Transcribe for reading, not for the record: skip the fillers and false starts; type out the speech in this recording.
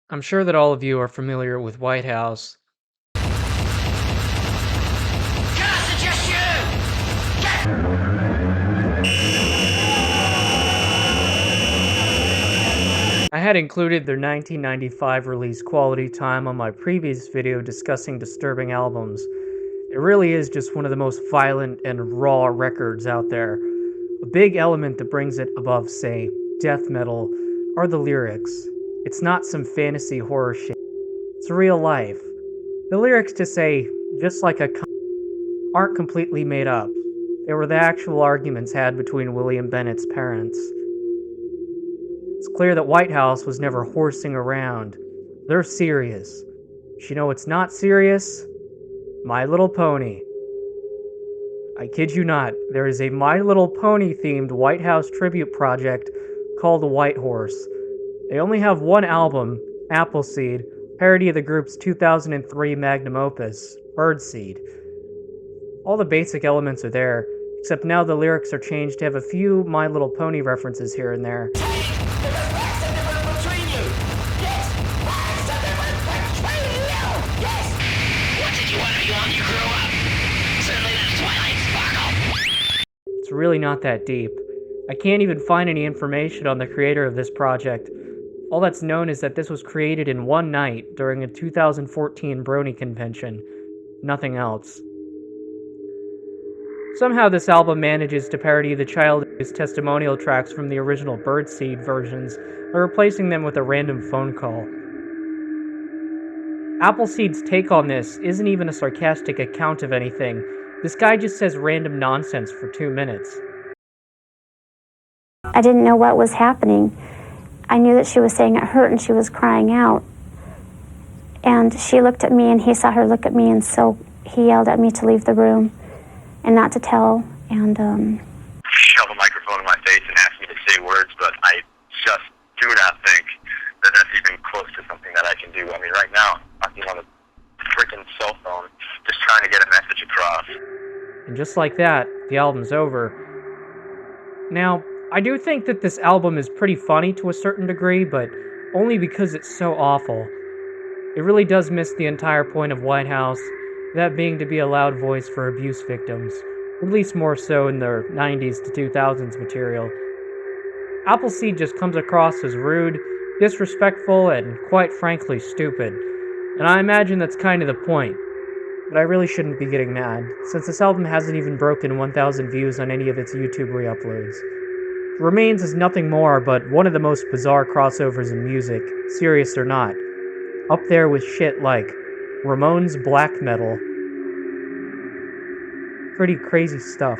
I'm sure that all of you are familiar with White House. Can I suggest I had included their 1995 release Quality Time on my previous video discussing disturbing albums. It really is just one of the most violent and raw records out there. A big element that brings it above, say, death metal are the lyrics. It's not some fantasy horror shit. It's real life. The lyrics to say, just like a aren't completely made up. They were the actual arguments had between William Bennett's parents. It's clear that White House was never horsing around. They're serious. You know what's not serious? My Little Pony. I kid you not, there is a My Little Pony themed White House tribute project called White Horse. They only have one album, Appleseed, parody of the group's 2003 magnum opus, Birdseed. All the basic elements are there, except now the lyrics are changed to have a few My Little Pony references here and there. It's really not that deep. I can't even find any information on the creator of this project. All that's known is that this was created in one night during a 2014 Brony convention. Nothing else. Somehow this album manages to parody the childish testimonial tracks from the original Birdseed versions by replacing them with a random phone call. Appleseed's take on this isn't even a sarcastic account of anything. This guy just says random nonsense for 2 minutes. I didn't know what was happening. I knew that she was saying it hurt and she was crying out. And she looked at me and he saw her look at me, and so he yelled at me to leave the room and not to tell. And shove a microphone in my face and ask me to say words, but I just do not think that that's even close to something that I can do. I mean, right now, I'm on a freaking cell phone just trying to get a message across. And just like that, the album's over. Now, I do think that this album is pretty funny to a certain degree, but only because it's so awful. It really does miss the entire point of White House, that being to be a loud voice for abuse victims, at least more so in their 90s to 2000s material. Appleseed just comes across as rude, disrespectful, and quite frankly stupid. And I imagine that's kind of the point. But I really shouldn't be getting mad, since this album hasn't even broken 1,000 views on any of its YouTube re-uploads. Remains is nothing more but one of the most bizarre crossovers in music, serious or not. Up there with shit like Ramones black metal. Pretty crazy stuff.